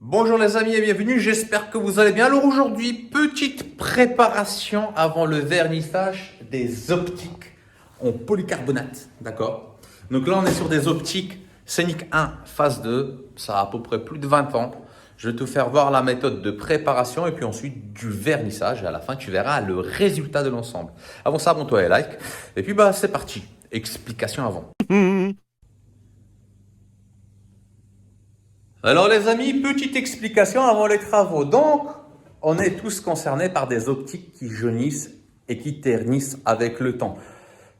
Bonjour les amis et bienvenue, j'espère que vous allez bien. Alors aujourd'hui, petite préparation avant le vernissage des optiques en polycarbonate, d'accord? Donc là on est sur des optiques Scénic 1 phase 2, ça a à peu près plus de 20 ans. Je vais te faire voir la méthode de préparation et puis ensuite du vernissage et à la fin tu verras le résultat de l'ensemble. Avant ça, abonne-toi et like. Et puis c'est parti, explication avant. Alors les amis, petite explication avant les travaux. Donc, on est tous concernés par des optiques qui jaunissent et qui ternissent avec le temps.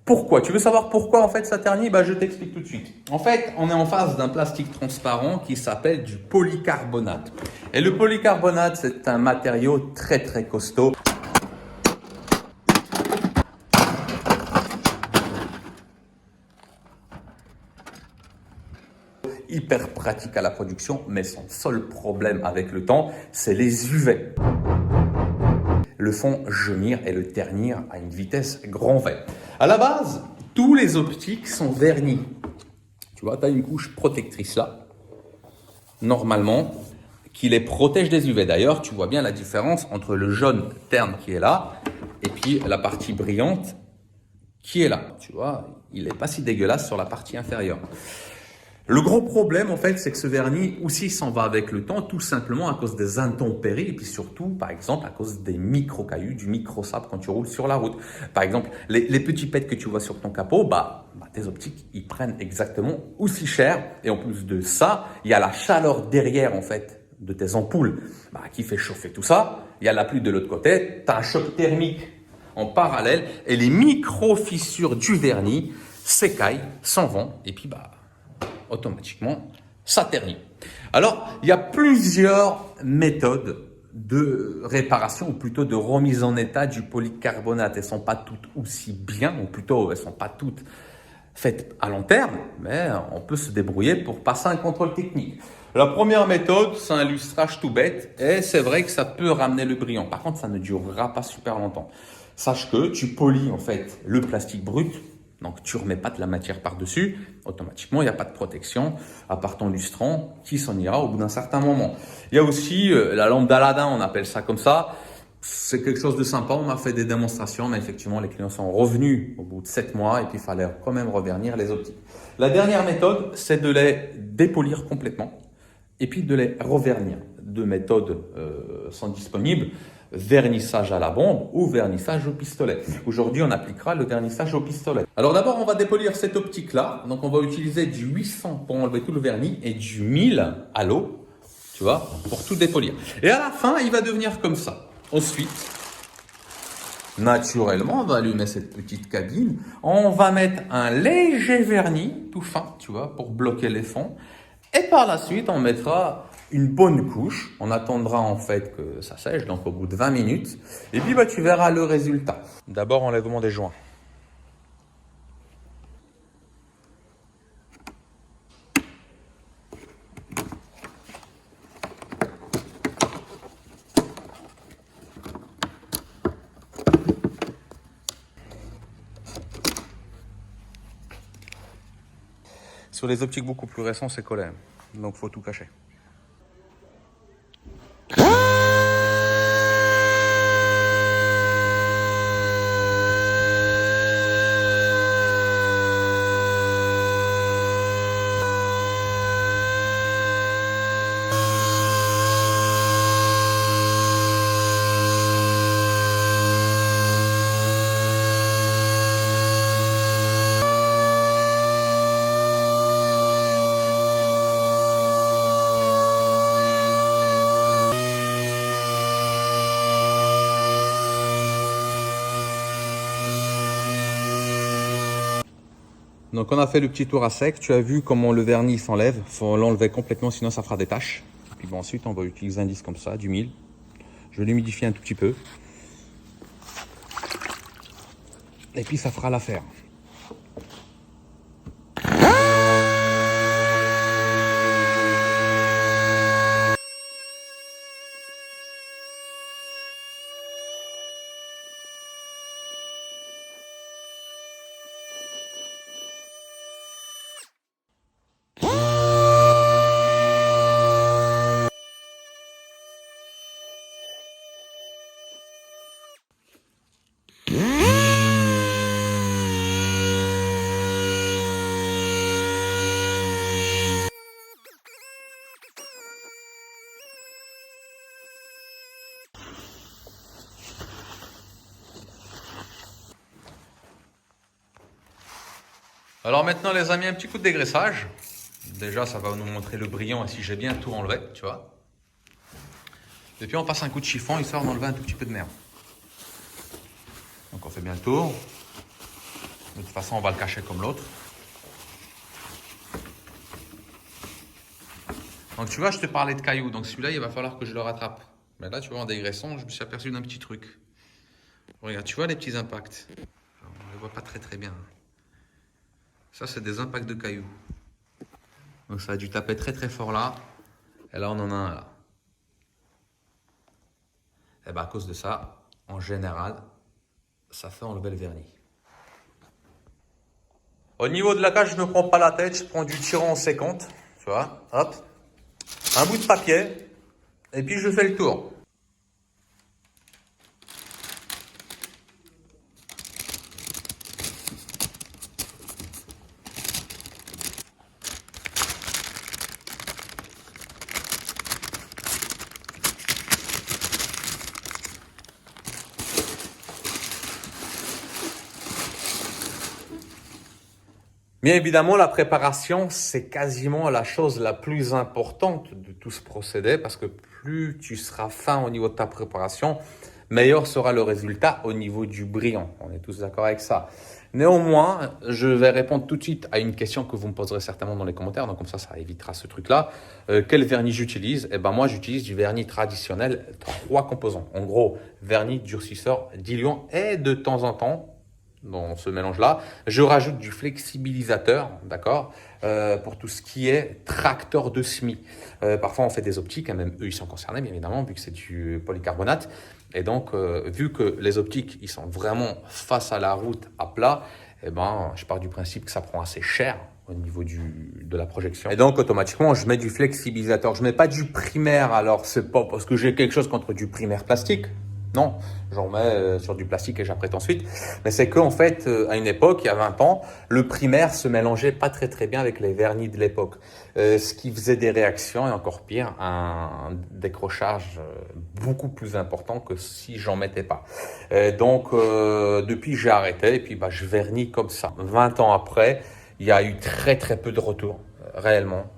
Pourquoi? Tu veux savoir pourquoi en fait ça ternit? Je t'explique tout de suite. En fait, on est en face d'un plastique transparent qui s'appelle du polycarbonate. Et le polycarbonate, c'est un matériau très très costaud. Hyper pratique à la production, mais son seul problème avec le temps, c'est les UV. Le font jaunir et le ternir à une vitesse grand V. À la base, tous les optiques sont vernis. Tu vois, tu as une couche protectrice là, normalement, qui les protège des UV. D'ailleurs, tu vois bien la différence entre le jaune terne qui est là et puis la partie brillante qui est là. Tu vois, il n'est pas si dégueulasse sur la partie inférieure. Le gros problème, en fait, c'est que ce vernis aussi s'en va avec le temps, tout simplement à cause des intempéries et puis surtout, par exemple, à cause des micro-cailloux, du micro-sable quand tu roules sur la route. Par exemple, les petits pets que tu vois sur ton capot, tes optiques, ils prennent exactement aussi cher. Et en plus de ça, il y a la chaleur derrière, en fait, de tes ampoules qui fait chauffer tout ça. Il y a la pluie de l'autre côté, tu as un choc thermique en parallèle et les micro-fissures du vernis s'écaillent, s'en vont et puis automatiquement, ça ternit. Alors, il y a plusieurs méthodes de réparation ou plutôt de remise en état du polycarbonate. Elles ne sont pas toutes aussi bien, ou plutôt elles ne sont pas toutes faites à long terme, mais on peut se débrouiller pour passer un contrôle technique. La première méthode, c'est un lustrage tout bête et c'est vrai que ça peut ramener le brillant. Par contre, ça ne durera pas super longtemps. Sache que tu polis en fait le plastique brut. Donc, tu ne remets pas de la matière par-dessus, automatiquement, il n'y a pas de protection, à part ton lustrant qui s'en ira au bout d'un certain moment. Il y a aussi la lampe d'Aladin, on appelle ça comme ça. C'est quelque chose de sympa, on a fait des démonstrations, mais effectivement, les clients sont revenus au bout de 7 mois et puis il fallait quand même revernir les optiques. La dernière méthode, c'est de les dépolir complètement et puis de les revernir. Deux méthodes sont disponibles. Vernissage à la bombe ou vernissage au pistolet. Aujourd'hui, on appliquera le vernissage au pistolet. Alors d'abord, on va dépolir cette optique-là. Donc, on va utiliser du 800 pour enlever tout le vernis et du 1000 à l'eau, tu vois, pour tout dépolir. Et à la fin, il va devenir comme ça. Ensuite, naturellement, on va allumer cette petite cabine. On va mettre un léger vernis, tout fin, tu vois, pour bloquer les fonds. Et par la suite, on mettra une bonne couche. On attendra en fait que ça sèche, donc au bout de 20 minutes. Et puis tu verras le résultat. D'abord, enlèvement des joints. Sur les optiques beaucoup plus récents, c'est collé. Donc, faut tout cacher. Donc on a fait le petit tour à sec, tu as vu comment le vernis s'enlève, il faut l'enlever complètement sinon ça fera des taches. Puis ensuite on va utiliser un disque comme ça, du 1000. Je vais l'humidifier un tout petit peu. Et puis ça fera l'affaire. Alors maintenant les amis, un petit coup de dégraissage. Déjà ça va nous montrer le brillant et si j'ai bien tout enlevé, tu vois. Et puis on passe un coup de chiffon histoire d'enlever un tout petit peu de merde. Donc on fait bien le tour. De toute façon on va le cacher comme l'autre. Donc tu vois, je te parlais de cailloux, donc celui-là il va falloir que je le rattrape. Mais là tu vois en dégraissant, je me suis aperçu d'un petit truc. Regarde, tu vois les petits impacts. Alors, on ne les voit pas très bien. Ça, c'est des impacts de cailloux. Donc ça a dû taper très fort là. Et là, on en a un là. Et bien à cause de ça, en général, ça fait enlever le vernis. Au niveau de la cage, je ne me prends pas la tête. Je prends du tirant en séquente. Tu vois, hop. Un bout de papier. Et puis je fais le tour. Bien évidemment, la préparation, c'est quasiment la chose la plus importante de tout ce procédé parce que plus tu seras fin au niveau de ta préparation, meilleur sera le résultat au niveau du brillant. On est tous d'accord avec ça. Néanmoins, je vais répondre tout de suite à une question que vous me poserez certainement dans les commentaires, donc comme ça évitera ce truc-là. Quel vernis j'utilise? Eh ben moi, j'utilise du vernis traditionnel, 3 composants. En gros, vernis, durcisseur, diluant et de temps en temps, dans ce mélange-là, je rajoute du flexibilisateur, d'accord, pour tout ce qui est tracteur de semis. Parfois, on fait des optiques, hein, même eux, ils sont concernés, bien évidemment, vu que c'est du polycarbonate. Et donc, vu que les optiques, ils sont vraiment face à la route, à plat, eh ben, je pars du principe que ça prend assez cher au niveau de la projection. Et donc, automatiquement, je mets du flexibilisateur. Je mets pas du primaire, alors c'est pas parce que j'ai quelque chose contre du primaire plastique. Non, j'en mets sur du plastique et j'apprête ensuite. Mais c'est qu'en fait, à une époque, il y a 20 ans, le primaire se mélangeait pas très bien avec les vernis de l'époque. Ce qui faisait des réactions et encore pire, un décrochage beaucoup plus important que si j'en mettais pas. Donc, depuis, j'ai arrêté et puis je vernis comme ça. 20 ans après, il y a eu très peu de retours. Réellement,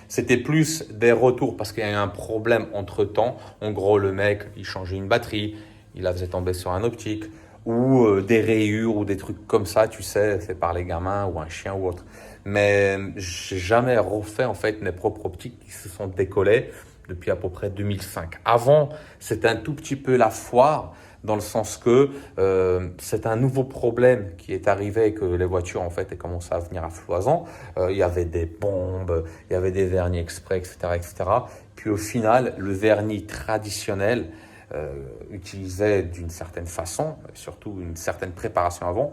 c'était plus des retours parce qu'il y a eu un problème entre temps. En gros, le mec, il changeait une batterie, il la faisait tomber sur un optique ou des rayures ou des trucs comme ça, tu sais, fait par les gamins ou un chien ou autre. Mais j'ai jamais refait en fait mes propres optiques qui se sont décollées depuis à peu près 2005. Avant, c'était un tout petit peu la foire, dans le sens que c'est un nouveau problème qui est arrivé et que les voitures en fait commencent à venir à foison. Il y avait des bombes, il y avait des vernis exprès, etc. Puis au final, le vernis traditionnel utilisé d'une certaine façon, surtout une certaine préparation avant,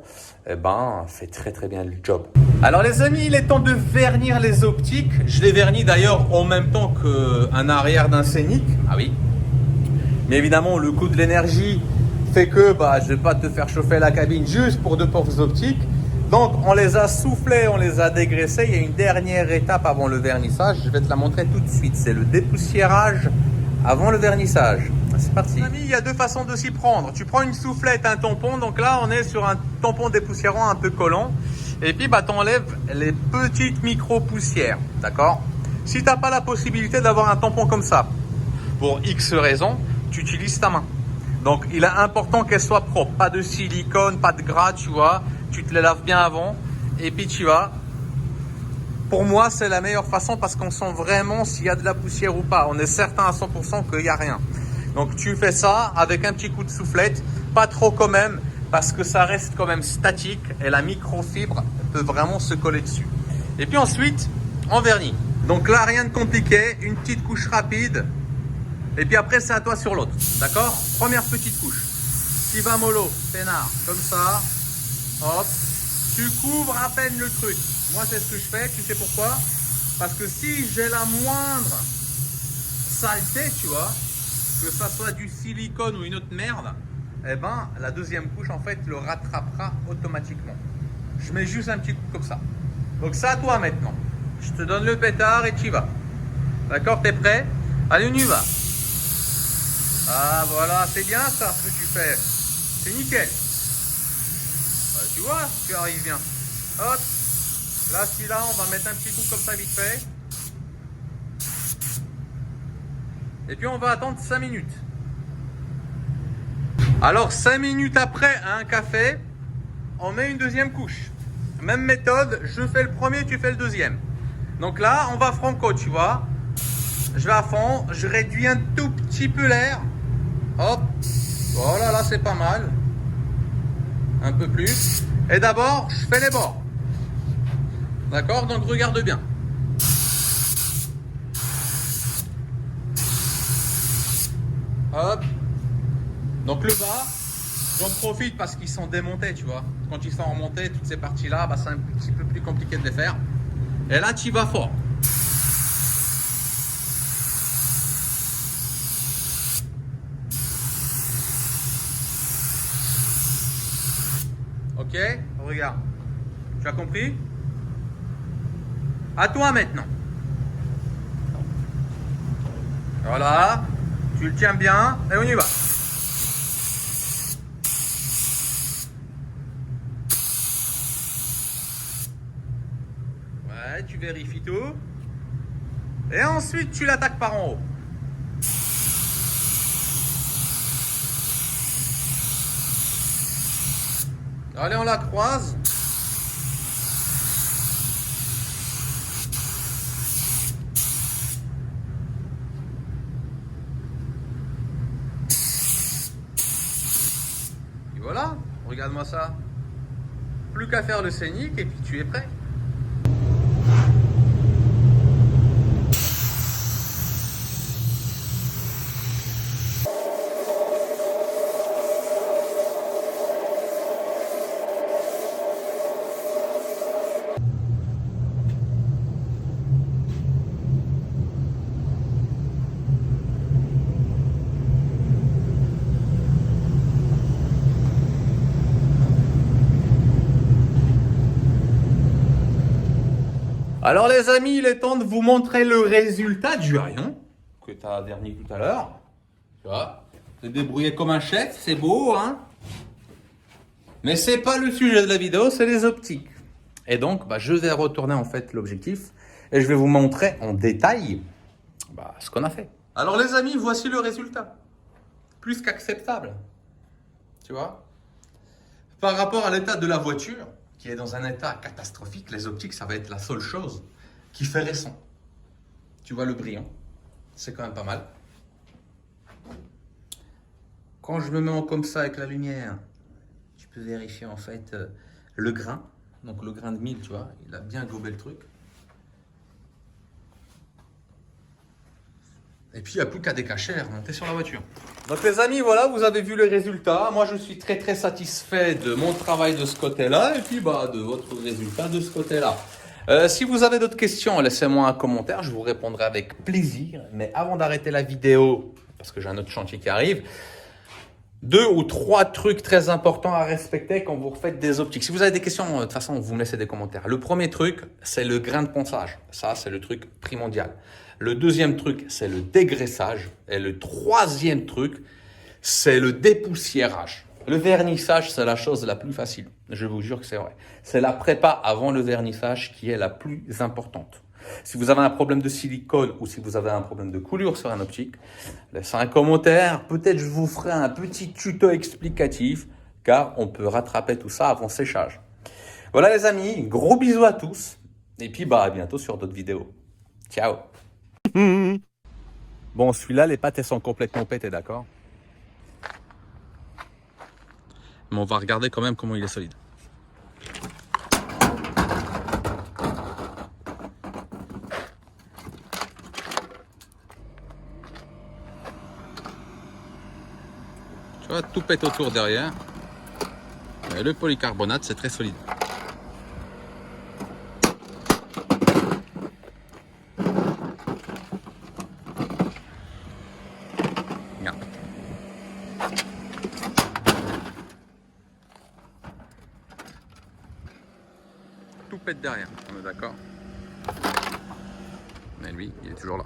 fait très bien le job. Alors les amis, il est temps de vernir les optiques. Je les vernis d'ailleurs en même temps qu'un arrière d'un Scénic. Ah oui. Mais évidemment, le coût de l'énergie fait que je vais pas te faire chauffer la cabine juste pour 2 portes optiques. Donc, on les a soufflés, on les a dégraissés. Il y a une dernière étape avant le vernissage. Je vais te la montrer tout de suite. C'est le dépoussiérage avant le vernissage. C'est parti. Les amis, il y a 2 façons de s'y prendre. Tu prends une soufflette, un tampon. Donc là, on est sur un tampon dépoussiérant un peu collant. Et puis, tu enlèves les petites micro-poussières. D'accord? Si tu n'as pas la possibilité d'avoir un tampon comme ça, pour X raisons, tu utilises ta main. Donc, il est important qu'elle soit propre. Pas de silicone, pas de gras, tu vois. Tu te les laves bien avant et puis tu vas. Pour moi, c'est la meilleure façon parce qu'on sent vraiment s'il y a de la poussière ou pas. On est certain à 100% qu'il n'y a rien. Donc, tu fais ça avec un petit coup de soufflette. Pas trop quand même parce que ça reste quand même statique et la microfibre peut vraiment se coller dessus. Et puis ensuite, on vernit. Donc là, rien de compliqué. Une petite couche rapide. Et puis après, c'est à toi sur l'autre. D'accord? Première petite couche. Tu vas mollo, peinard, comme ça. Hop. Tu couvres à peine le truc. Moi, c'est ce que je fais. Tu sais pourquoi? Parce que si j'ai la moindre saleté, tu vois, que ça soit du silicone ou une autre merde, eh ben, la deuxième couche, en fait, le rattrapera automatiquement. Je mets juste un petit coup comme ça. Donc, c'est à toi maintenant. Je te donne le pétard et tu y vas. D'accord, t'es prêt? Allez, on y va. Ah, voilà, c'est bien ça, ce que tu fais. C'est nickel. Tu vois, tu arrives bien. Hop. Là, celui-là, on va mettre un petit coup comme ça, vite fait. Et puis, on va attendre 5 minutes. Alors, 5 minutes après un café, on met une deuxième couche. Même méthode, je fais le premier, tu fais le deuxième. Donc là, on va franco, tu vois. Je vais à fond, je réduis un tout petit peu l'air. Hop, voilà, là c'est pas mal. Un peu plus. Et d'abord, je fais les bords. D'accord? Donc regarde bien. Hop. Donc le bas, j'en profite parce qu'ils sont démontés, tu vois. Quand ils sont remontés, toutes ces parties-là, bah, c'est un petit peu plus compliqué de les faire. Et là, tu vas fort. Ok, regarde. Tu as compris? À toi maintenant. Voilà. Tu le tiens bien et on y va. Ouais, tu vérifies tout. Et ensuite, tu l'attaques par en haut. Allez, on la croise. Et voilà, regarde-moi ça. Plus qu'à faire le scénic et puis tu es prêt. Alors les amis, il est temps de vous montrer le résultat du rayon que tu as verni tout à l'heure. Tu vois, t'es débrouillé comme un chef, c'est beau, hein? Mais c'est pas le sujet de la vidéo, c'est les optiques. Et donc, bah, je vais retourner en fait l'objectif et je vais vous montrer en détail ce qu'on a fait. Alors les amis, voici le résultat. Plus qu'acceptable. Tu vois? Par rapport à l'état de la voiture, qui est dans un état catastrophique, les optiques, ça va être la seule chose qui fait récent. Tu vois le brillant, c'est quand même pas mal. Quand je me mets comme ça avec la lumière, tu peux vérifier en fait le grain. Donc le grain de mille, tu vois, il a bien gobé le truc. Et puis il n'y a plus qu'à décacher et remonter sur la voiture. Donc les amis, voilà, vous avez vu le résultat. Moi je suis très très satisfait de mon travail de ce côté-là et puis de votre résultat de ce côté-là. Si vous avez d'autres questions, laissez-moi un commentaire, je vous répondrai avec plaisir. Mais avant d'arrêter la vidéo, parce que j'ai un autre chantier qui arrive, 2 ou 3 trucs très importants à respecter quand vous refaites des optiques. Si vous avez des questions, de toute façon, vous me laissez des commentaires. Le premier truc, c'est le grain de ponçage. Ça, c'est le truc primordial. Le deuxième truc, c'est le dégraissage. Et le troisième truc, c'est le dépoussiérage. Le vernissage, c'est la chose la plus facile. Je vous jure que c'est vrai. C'est la prépa avant le vernissage qui est la plus importante. Si vous avez un problème de silicone ou si vous avez un problème de coulure sur un optique, laissez un commentaire. Peut-être je vous ferai un petit tuto explicatif car on peut rattraper tout ça avant séchage. Voilà les amis, gros bisous à tous. Et puis à bientôt sur d'autres vidéos. Ciao. Bon, celui-là, les pattes elles sont complètement pétées, d'accord? Mais on va regarder quand même comment il est solide. Tu vois, tout pète autour derrière. Et le polycarbonate, c'est très solide. Regarde. pète derrière, on est d'accord. Mais lui, il est toujours là.